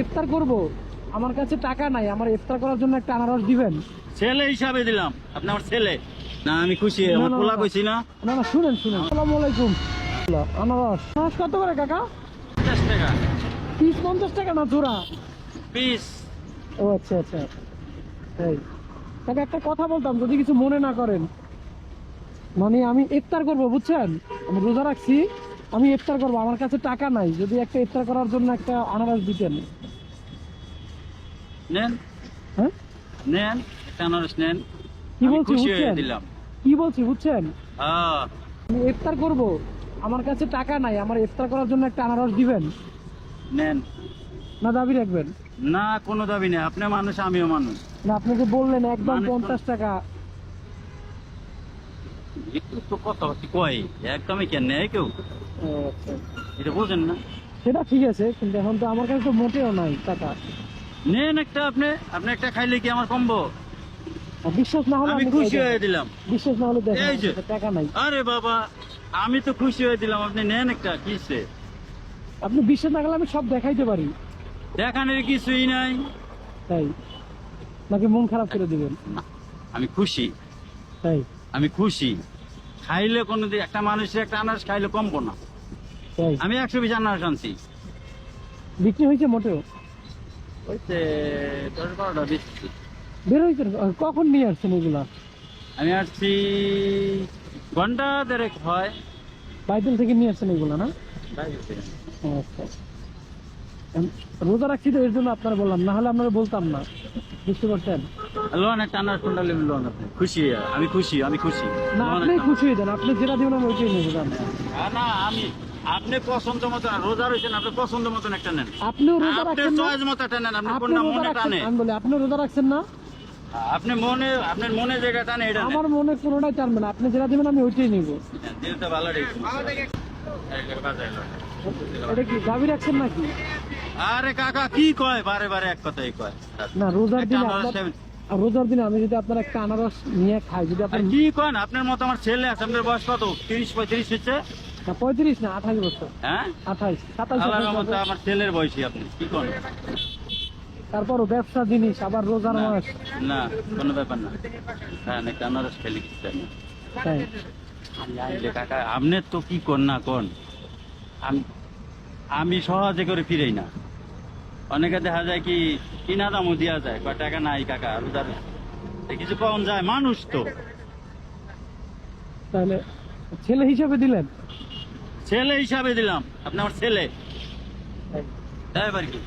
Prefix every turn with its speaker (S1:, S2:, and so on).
S1: ইফতার করব, আমার কাছে টাকা নাই, আমার ইফতার করার জন্য একটা আনারস দিবেন?
S2: ছেলে হিসাবে দিলাম, আপনি আমার ছেলে না, আমি খুশি।
S1: না,
S2: আমার
S1: না,
S2: পোলা
S1: না।
S2: কইছি না।
S1: না না, শুনেন শুনেন, আসসালামু আলাইকুম। আনারস আনারস কত করে কাকা?
S2: 50 টাকা
S1: পিস 50 টাকা না জোড়া?
S2: পিস।
S1: ও আচ্ছা আচ্ছা। এই কাকা একটা কথা বলতাম, যদি কিছু মনে না করেন। মানে আমি ইফতার করব, বুঝছেন, আমি রোজা রাখছি, আমি ইফতার করব, আমার কাছে টাকা নাই, যদি একটা ইফতার করার জন্য একটা আনারস দিতেন।
S2: নেন
S1: হ্যাঁ,
S2: নেন, একটা আনারস নেন।
S1: কি
S2: আমি
S1: বলছি
S2: খুশি হয়ে
S1: বুঝছেন?
S2: দিলাম।
S1: কি বলছি বুঝছেন?
S2: হ্যাঁ,
S1: আমি ইফতার করব, আমার কাছে টাকা নাই, আমার ইফতার করার জন্য একটা আনারস দিবেন
S2: নেন।
S1: না দাবি রাখবেন?
S2: না, কোনো দাবি নেই। আপনি মানুষ, আমিও মানুষ।
S1: না, আপনি যে বললেন একদম
S2: মানুষ তো-
S1: 50 টাকা।
S2: একটু তো কথা কয়, একদমই কেন নেয় কেউ?
S1: ও আচ্ছা,
S2: এটা বোঝেন না?
S1: সেটা ঠিক আছে, কিন্তু এখন তো আমার কাছে তো মোটেও নাই টাকা।
S2: নেন একটা। আপনি আপনি একটা খাইলে কি আমার কমবো?
S1: বিশ্বাস না হলে
S2: আমি
S1: আমি
S2: খুশি
S1: খাই
S2: হয়ে
S1: দেব।
S2: দিলাম।
S1: বিশ্বাস না হলে দেখেন,
S2: এই যে।
S1: আমার কাছে টাকা নাই।
S2: আরে বাবা, আমি তো খুশি হয়ে দিলাম। আপনি নেন একটা। কিসে
S1: আপনি বিশ্বাস না করলে আমি সব দেখাইতে পারি।
S2: দেখানোর কিছুই নাই।
S1: তাই নাকি মন খারাপ করে দিবেন?
S2: না, আমি খুশি।
S1: তাই
S2: আমি খুশি। খাইলে কোনোদিন একটা মানুষের একটা আনারস খাইলে কমবো না।
S1: তাই
S2: আমি 120 আনারস আনছি।
S1: বিক্রি হয়েছে মোটেও?
S2: ওইতে 10-12টা বেশি।
S1: বের হয়েছে? কখন নিয়ে আসছেন এগুলা?
S2: আমি আসছি ঘন্টা দেড়েক হয়।
S1: বাইবেল থেকে নিয়ে আসছেন এগুলা না? ও, আচ্ছা। রোজা রাখছি তো, এর জন্য আপনারা বললাম, না হলে আপনারা বলতাম না, বুঝতে পারছেন?
S2: লোন একটা আনারস কোনটা নেবেন? লোন আপনি খুশি? আমি খুশি, আমি খুশি।
S1: না,
S2: লোন
S1: আপনি
S2: একটা-
S1: খুশি হয়ে যান, আপনি যেটা দিবেন আমি ওইটাই নেবো। জান,
S2: না, আমি আপনি পছন্দ মতো রোজা রয়েছেন, আপনি পছন্দ মতন একটা নেন।
S1: আপনিও রোজা
S2: আপনার
S1: রাখছেন না?
S2: চয়েস মতো একটা নেন। আপনি
S1: আপনি
S2: কোনটা
S1: রোজা
S2: মনে
S1: রাখছেন,
S2: টানে?
S1: আমি বলি আপনি রোজা রাখছেন না?
S2: আপনি মনে, আপনার মনে যেটা টানে এটা নেন।
S1: আমার মনে কোনোটাই টানবে না, আপনি যেটা দিবেন আমি ওইটাই নিবো।
S2: দিলটা ভালো রেখে।
S1: এটা কি দাবি রাখছেন নাকি?
S2: আরে কাকা কি কয়, বারে বারে এক কথাই কয়।
S1: না, রোজার
S2: একটা
S1: দিনে
S2: আনারস
S1: আপনার,
S2: খাবেন?
S1: আর রোজার দিনে আমি যদি আপনার একটা আনারস নিয়ে খাই, যদি
S2: আর
S1: আপনার
S2: কি কন? আপনার মতো আমার ছেলে আছে। আপনার বয়স কত? 30-35 হচ্ছে?
S1: না 35 না 28 বছর।
S2: হ্যাঁ,
S1: 28 27
S2: আল্লাহর
S1: বছর।
S2: মতো আমার ছেলের বয়সী আপনি। কি কন?
S1: তারপরও ব্যবসা জিনিস, আবার রোজার
S2: না,
S1: মাস।
S2: না, কোনো ব্যাপার না। হ্যাঁ, একটা আনারস খেলে কিছু চাই না।
S1: তাই
S2: আমি আইলে কাকা, আপনি তো কি কন না কন, আমি সহজে করে ফিরেই না। অনেকে দেখা যায় কি কিনা দামও দেওয়া যায়, কয় টাকা নাই কাকা, রোজার কিছু কম যায়, মানুষ তো।
S1: তাহলে ছেলে হিসেবে দিলেন?
S2: ছেলে হিসাবে দিলাম, আপনি আমার ছেলে।
S1: তাই।
S2: তাই এবার কি